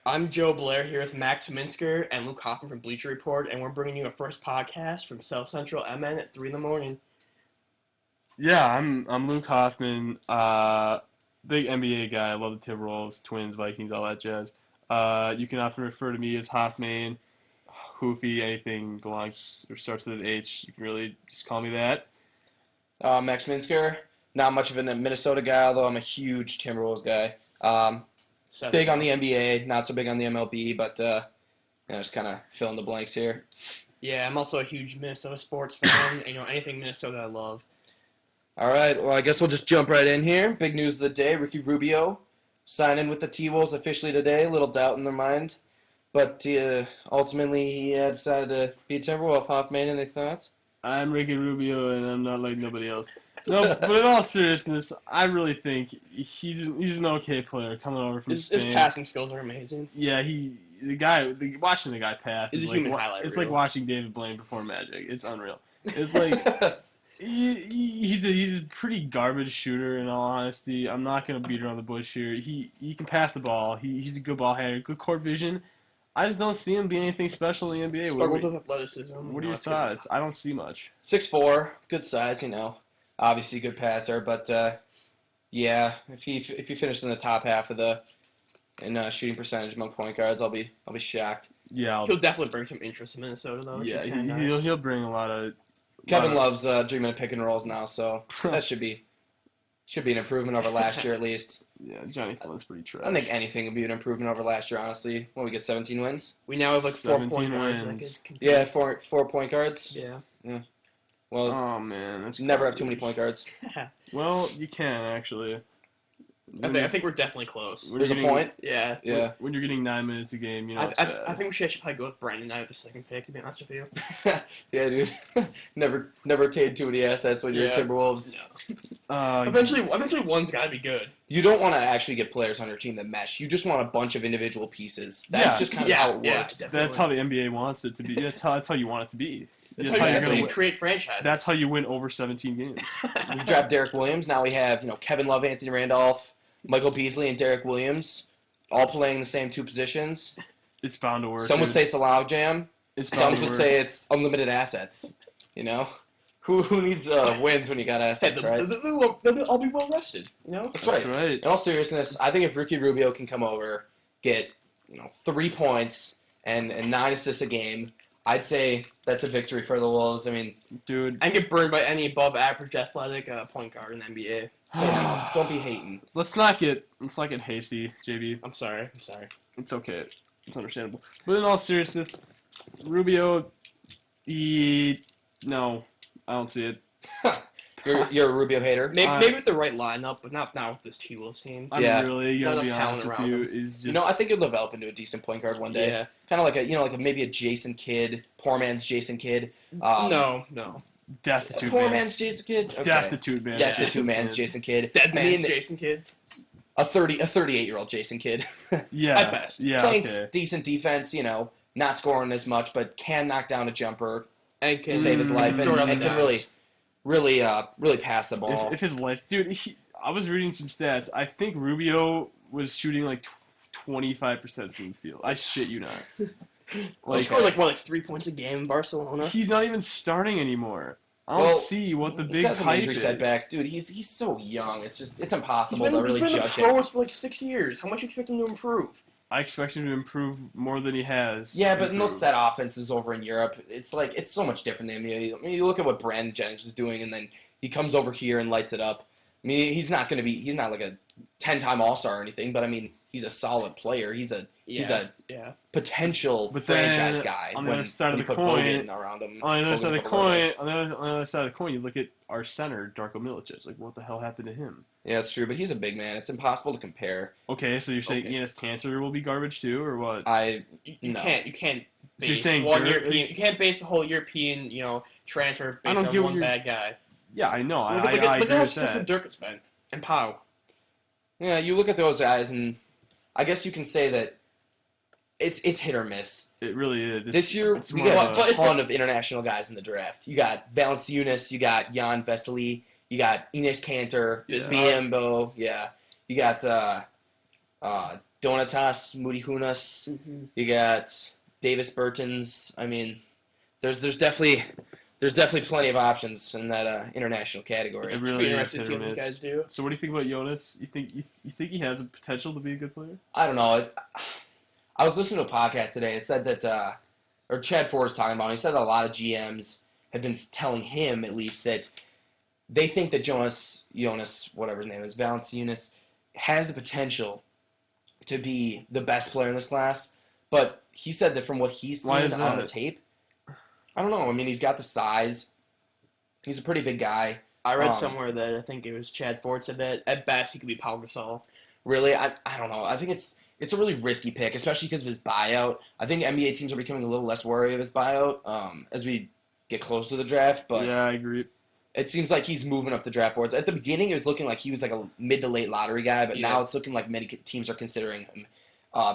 I'm Joe Blair here with Max Minsker and Luke Hoffman from Bleacher Report, and we're bringing you a first podcast from South Central MN at 3 in the morning. Yeah, I'm Luke Hoffman, big NBA guy. I love the Timberwolves, Twins, Vikings, all that jazz. You can often refer to me as Hoffman, Hoofy, anything belongs or starts with an H. You can really just call me that. Max Minsker, not much of a Minnesota guy, although I'm a huge Timberwolves guy. Big on the NBA, not so big on the MLB, but just kind of fill in the blanks here. Yeah, I'm also a huge Minnesota sports fan. Anything Minnesota I love. All right, well, I guess we'll just jump right in here. Big news of the day, Ricky Rubio signing with the T-Wolves officially today. A little doubt in their mind, but ultimately he decided to be a Timberwolf. Hoffman, any thoughts? I'm Ricky Rubio, and I'm not like nobody else. No, but in all seriousness, I really think he's an okay player coming over from Spain. His passing skills are amazing. Yeah, watching the guy pass is a human highlight it's reel. like watching David Blaine perform magic. It's unreal. It's like he's a pretty garbage shooter. In all honesty, I'm not gonna beat around the bush here. He can pass the ball. He's a good ball handler, good court vision. I just don't see him being anything special in the NBA. Struggles with athleticism. What are your thoughts? I don't see much. 6'4", good size, obviously good passer, but yeah, if he finishes in the top half of the shooting percentage among point guards, I'll be shocked. Yeah, he'll definitely bring some interest in Minnesota though. Yeah, nice. he'll bring a lot of. Kevin loves dreaming of pick and rolls now, so that should be an improvement over last year at least. Yeah, Johnny Flynn's pretty trash. I don't think anything would be an improvement over last year, honestly. When we get 17 wins, we now have like 4 point guards. Yeah, four point guards. Yeah. Well, oh man, that's never have too many point guards. Well, you can actually. I think we're definitely close. There's a point. Yeah. Yeah. When you're getting 9 minutes a game, I think we should actually probably go with Brandon Knight with the second pick, to be honest with you. Yeah, dude. never obtained too many assets when you're Timberwolves. No. Eventually one's got to be good. You don't want to actually get players on your team that mesh. You just want a bunch of individual pieces. That's just kind of how it works. That's how the NBA wants it to be. That's how you want it to be. That's how you create franchises. That's how you win over 17 games. We draft Derek Williams. Now we have Kevin Love, Anthony Randolph, Michael Beasley, and Derek Williams, all playing the same 2 positions. It's bound to work. Some would say it's a logjam. Some would say it's unlimited assets. Who needs wins when you got assets, right? They'll all be well rested. That's right. In all seriousness, I think if Ricky Rubio can come over, get 3 points and 9 assists a game, I'd say that's a victory for the Wolves. I mean, dude, and get burned by any above-average athletic point guard in the NBA. Don't be hating. Let's not get hasty, JB. I'm sorry. It's okay. It's understandable. But in all seriousness, Rubio, no, I don't see it. You're a Rubio hater. Maybe with the right lineup, but not now with this T-Wolves team. I'm really gonna be honest with you. Is just I think he'll develop into a decent point guard one day. Yeah. Kind of like maybe a Jason Kidd, poor man's Jason Kidd. No. Destitute poor man's Jason Kidd. Okay. Destitute man's Jason Kidd. Dead man's Jason Kidd. A 38-year-old Jason Kidd. Yeah. At best. Yeah. Playing decent defense. Not scoring as much, but can knock down a jumper and can save his life and can really pass the ball. If his life, dude, I was reading some stats. I think Rubio was shooting like 25% from the field. I shit you not. He scored like 3 points a game in Barcelona. He's not even starting anymore. I don't see what the big hype is. Setbacks, dude. He's so young. It's impossible to really judge him. He's been in the for like 6 years. How much do you expect him to improve? I expect him to improve more than he has. Yeah, but in those set offenses over in Europe, it's so much different than the NBA. I mean, you look at what Brandon Jennings is doing, and then he comes over here and lights it up. I mean, he's not like a 10-time All-Star or anything, but I mean, he's a solid player. He's a potential franchise guy. On the other side of the coin, around him, on the other side of the coin, you look at our center, Darko Milicic. Like, what the hell happened to him? Yeah, it's true, but he's a big man. It's impossible to compare. Okay, so you're saying Enes Kanter will be garbage too, or what? You can't base you can't base the whole European transfer based on one bad guy. Yeah, I know. I agree with that. Look at Dirk has been and Pau. Yeah, you look at those guys, and I guess you can say that it's hit or miss. It really is. This year, we got a ton of international guys in the draft. You got Valanciunas, you got Jan Vesely, you got Enes Kanter, Biyombo, you got Donatas Mudihunas. Mm-hmm. You got Davis Bertans. I mean, there's definitely plenty of options in that international category. It It'll be really is interesting to hit see or what these miss. guys do. So what do you think about Jonas? You think he has the potential to be a good player? I don't know. I was listening to a podcast today. It said that, or Chad Ford was talking about it. He said that a lot of GMs have been telling him, at least, that they think that Jonas, whatever his name is, Valanciunas, has the potential to be the best player in this class. But he said that from what he's seen on the tape, I don't know. I mean, he's got the size. He's a pretty big guy. I read somewhere that I think it was Chad Ford said that at best he could be Pau Gasol. Really, I don't know. I think it's a really risky pick, especially because of his buyout. I think NBA teams are becoming a little less wary of his buyout as we get close to the draft. But yeah, I agree. It seems like he's moving up the draft boards. At the beginning, it was looking like he was like a mid to late lottery guy, but now it's looking like many teams are considering him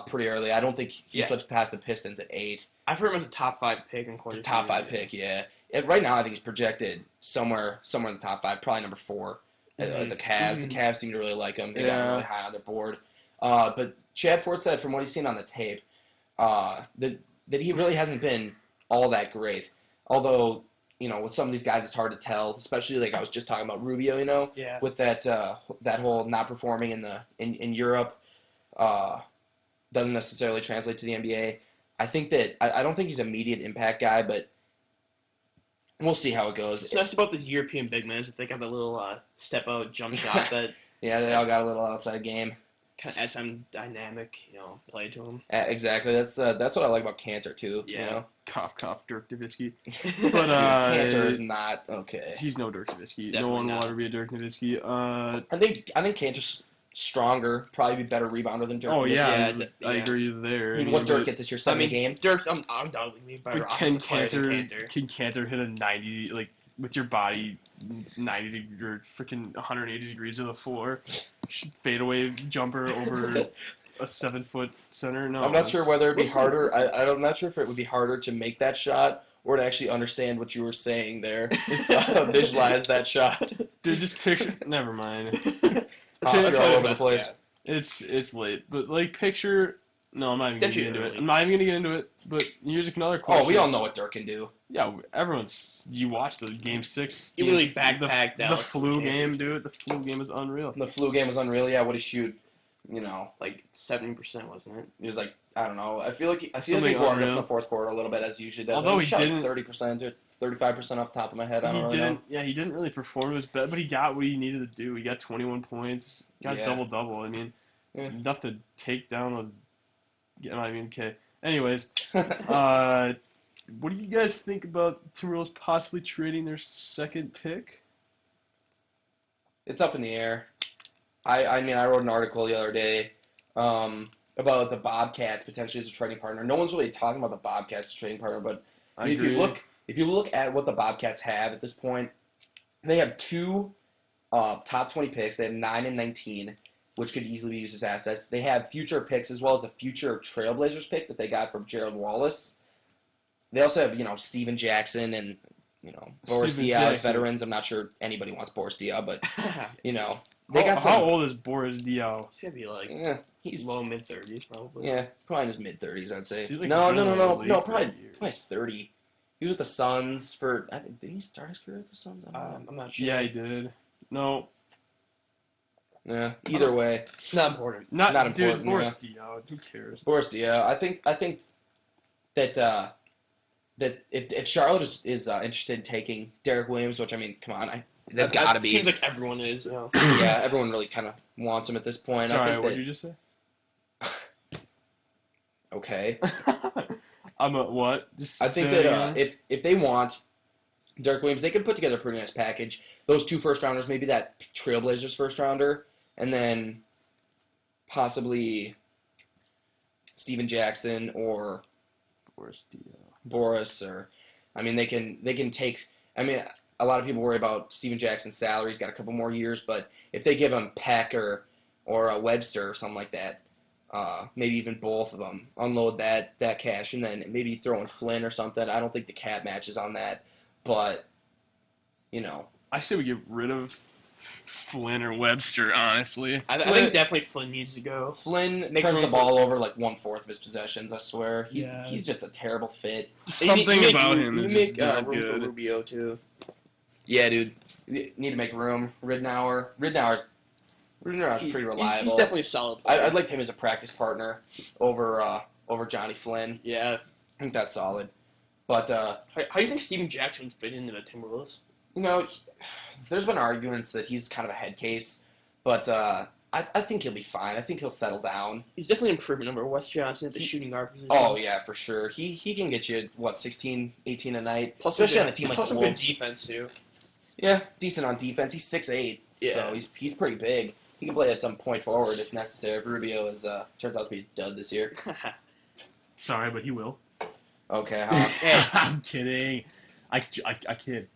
pretty early. I don't think he slips past the Pistons at 8. I've heard him as a top 5 pick in quite a few Top 5 years. pick, yeah. Right now, I think he's projected somewhere in the top 5, probably number 4. The Cavs. Mm-hmm. The Cavs seem to really like him. They got him really high on their board. But Chad Ford said, from what he's seen on the tape, that he really hasn't been all that great. Although, with some of these guys, it's hard to tell, especially like I was just talking about Rubio, with that whole not performing in Europe doesn't necessarily translate to the NBA. I think that I don't think he's an immediate impact guy, but we'll see how it goes. It's nice about these European big men is that they got that little step out jump shot that yeah, they all got a little outside game. Kind of adds some dynamic, play to them. Exactly. That's what I like about Cantor too. Yeah. Cough, Dirk Nowitzki. But But Cantor is not okay. He's no Dirk Nowitzki. Definitely No one will not. ever be a Dirk Nowitzki. I think Cantor's stronger, probably be better rebounder than Dirk. Oh yeah, Yeah, I agree there. I mean, what Dirk get this year? 7 a game. Dirk's undoubtedly better offensive player than Cantor. Can Cantor hit a 90 with your body 90 or freaking 180 degrees to the floor, fadeaway jumper over a 7-foot center? No, I'm not sure whether it'd be harder. I'm not sure if it would be harder to make that shot or to actually understand what you were saying there. Visualize that shot. Dude, just picture. Never mind. You're all over the place. Yeah. It's late, but picture. No, I'm not even gonna get into it. I'm not even gonna get into it. But here's another question. Oh, we all know what Dirk can do. Yeah, you watched the Game 6. He really backpacked Dallas. The flu game, dude. The flu game is unreal. The flu game was unreal. Yeah, what did he shoot? Like 70%, wasn't it? He was like, I don't know. I feel like he warmed up in the fourth quarter a little bit as he usually does. Although he didn't 30% or 35% off the top of my head. I don't really know. Yeah, he didn't really perform his best, but he got what he needed to do. He got 21 points. Got double-double. I mean, enough to take down a. Okay. Anyways, what do you guys think about Timberwolves possibly trading their second pick? It's up in the air. I mean, I wrote an article the other day about the Bobcats potentially as a trading partner. No one's really talking about the Bobcats as a trading partner, but if you look at what the Bobcats have at this point, they have 2 top 20 picks. They have 9 and 19, which could easily be used as assets. They have future picks as well as a future Trailblazers pick that they got from Gerald Wallace. They also have, Steven Jackson and, Boris Diaw as veterans. I'm not sure anybody wants Boris Diaw, but, How old is Boris Diaw? He's gonna be he's low mid-30s probably. Yeah, probably in his mid-30s, I'd say. Like No, probably 30. He was with the Suns for, did he start his career with the Suns? I'm not sure. Yeah, he did. No. Yeah, either way. Not important. Not important. Dude, Boris Diaw, who cares? Boris Diaw. I think that if Charlotte is interested in taking Derek Williams, which I mean, come on, they've got to be. Seems like everyone is. Yeah, everyone really kind of wants him at this point. Sorry, what did you just say? Okay. I'm a what? I think that if they want Derek Williams, they can put together a pretty nice package. Those 2 first-rounders, maybe that Trailblazers first-rounder, and then possibly Steven Jackson or Boris, or I mean they can take. I mean, a lot of people worry about Steven Jackson's salary. He's got a couple more years, but if they give him Peck or a Webster or something like that, maybe even both of them, unload that cash, and then maybe throw in Flynn or something. I don't think the cap matches on that, but I say we get rid of Flynn or Webster, honestly. I think definitely Flynn needs to go. Flynn Make turns room the ball over like 1/4 of his possessions. I swear, he's just a terrible fit. Something about him you is make just not room good. for Rubio too. Yeah, dude, you need to make room. Ridnour's pretty reliable. He's definitely a solid. I'd like him as a practice partner over Johnny Flynn. Yeah. I think that's solid. But How do you think Steven Jackson would fit into the Timberwolves? you know, there's been arguments that he's kind of a head case, but I think he'll be fine. I think he'll settle down. He's definitely an improvement over Wes Johnson at the shooting guard position. Oh yeah, for sure. He can get you 16, 18 a night, Plus especially on a team like plus the some good Wolves. defense too. Yeah, decent on defense. He's 6'8", Yeah. so he's pretty big. He can play at some point forward if necessary. If Rubio turns out to be a dud this year. Sorry, but he will. Okay, I'm kidding. I kid.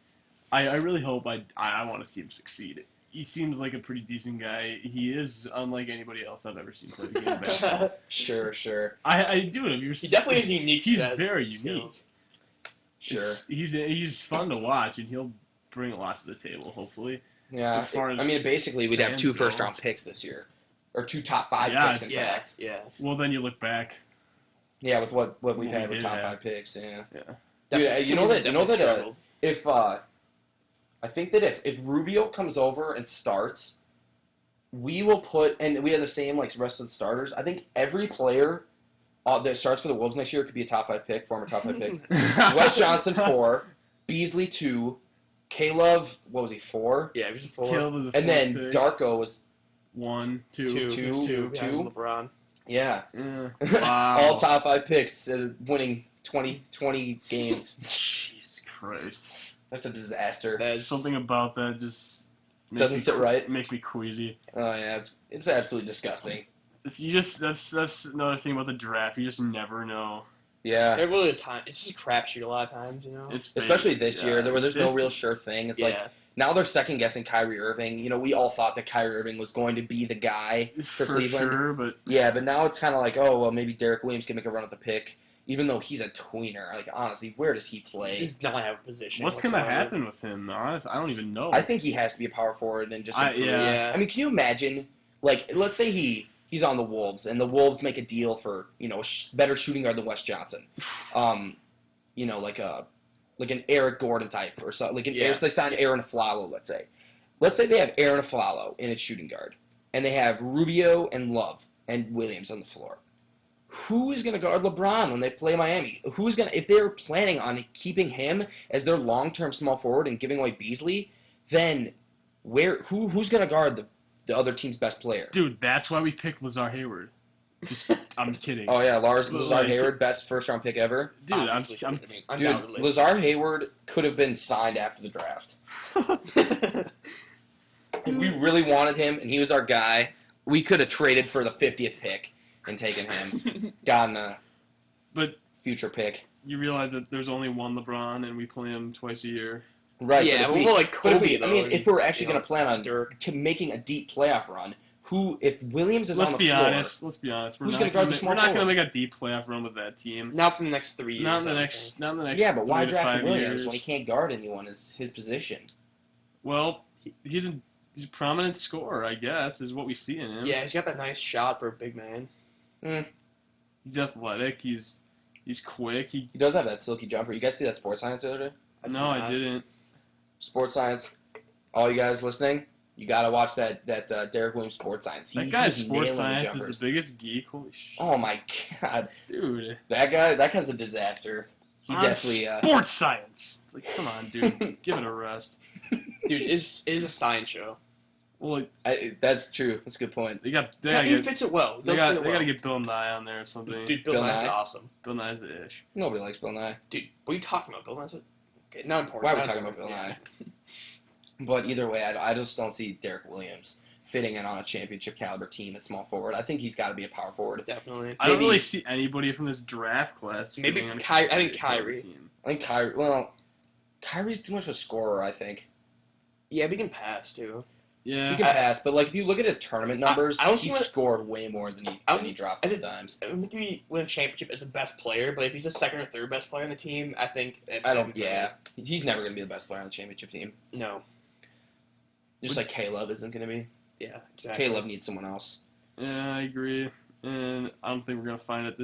I really hope I want to see him succeed. He seems like a pretty decent guy. He is unlike anybody else I've ever seen play the game of basketball. Sure. I do it. He definitely is unique. He's set very skills. unique. Sure. He's fun to watch, and he'll bring a lot to the table, hopefully. Yeah. As far as Basically, we'd have fans 2 go. first-round picks this year, or 2 top 5 picks in Yeah. fact. Yeah. Well, then you look back. Yeah, with what we've had we with did top have. 5 picks. Yeah. Yeah. Dude, you know that struggled. if I think that if Rubio comes over and starts, we will put, and we have the same like rest of the starters. I think every player that starts for the Wolves next year could be a top 5 pick, former top 5 pick. Wes Johnson 4, Beasley 2, Caleb, what was he, 4? Yeah, he was a 4. Caleb was a And then fourth pick. Darko was 1, 2. Two. behind LeBron. yeah. Wow. All top 5 picks, winning 20 games. Jesus Christ. That's a disaster. There's something about that just Doesn't sit right. Makes me queasy. Oh yeah, it's absolutely disgusting. That's another thing about the draft. You just never know. Yeah. They're really it's just a crapshoot a lot of times, you know. Especially this year, there's no real sure thing. It's like now they're second guessing Kyrie Irving. You know, we all thought that Kyrie Irving was going to be the guy for Cleveland. Sure, but yeah, but now it's kind of like, oh well, maybe Derek Williams can make a run at the pick, even though he's a tweener. Like honestly, where does he play? He does not have a position. What's gonna happen with him? Honestly, I don't even know. I think he has to be a power forward and just improve. yeah. I mean, can you imagine? Like, let's say he's on the Wolves, and the Wolves make a deal for better shooting guard than Wes Johnson. Like an Eric Gordon type or something. Like they signed Aaron Aflalo, let's say. Let's say they have Aaron Aflalo in its shooting guard, and they have Rubio and Love and Williams on the floor. Who is going to guard LeBron when they play Miami? If they're planning on keeping him as their long-term small forward and giving away Beasley, then who's going to guard the other team's best player? Dude, that's why we picked Lazar Hayward. I'm kidding. Oh yeah, Lazar Hayward, best first-round pick ever. Dude, Dude, Lazar Hayward could have been signed after the draft. If we really wanted him and he was our guy, we could have traded for the 50th pick and taken him, gotten a future pick. You realize that there's only one LeBron and we play him twice a year. Right. Yeah, but like Kobe, if we're actually going to plan on making a deep playoff run, if Williams is on the floor... Let's be honest. We're who's not going to guard the small We're not going forward? to make a deep playoff run with that team. Not for the next 3 years. Not in the next. Yeah, but why 3 to draft 5 Williams years. when he can't guard anyone as his position? Well, he's a prominent scorer, I guess, is what we see in him. Yeah, he's got that nice shot for a big man. He's athletic. He's quick. He does have that silky jumper. You guys see that Sports Science the other day? No, I didn't. Sports Science. All you guys listening, you gotta watch that Derek Williams Sports Science. That guy's he's Sports nailing the Science jumpers. is the biggest geek. Holy shit. Oh my god, Dude. that guy's a disaster. He definitely Sports Science. It's like, come on, dude, give it a rest. Dude, it is a science show. Well, that's true. That's a good point. he fits it well. They gotta get Bill Nye on there or something. Dude, Bill Nye's awesome. Bill Nye's the ish. Nobody likes Bill Nye. Dude, what are you talking about? Bill Nye's okay, not important. Why are we talking about Bill Nye? But either way, I just don't see Derek Williams fitting in on a championship caliber team at small forward. I think he's got to be a power forward. Definitely. I don't really see anybody from this draft class. Maybe fitting on I think a Kyrie. team. I think Kyrie. Well, Kyrie's too much of a scorer. I think. Yeah, we can pass too. Yeah. He can pass, but like if you look at his tournament numbers, I don't he see what- scored way more than he dropped at times. I don't think he win a championship as a best player, but if he's the second or third best player on the team, I think. I don't. Yeah, he's never gonna be the best player on the championship team. No. Just like Caleb isn't going to be. Yeah, exactly. Caleb needs someone else. Yeah, I agree. And I don't think we're going to find it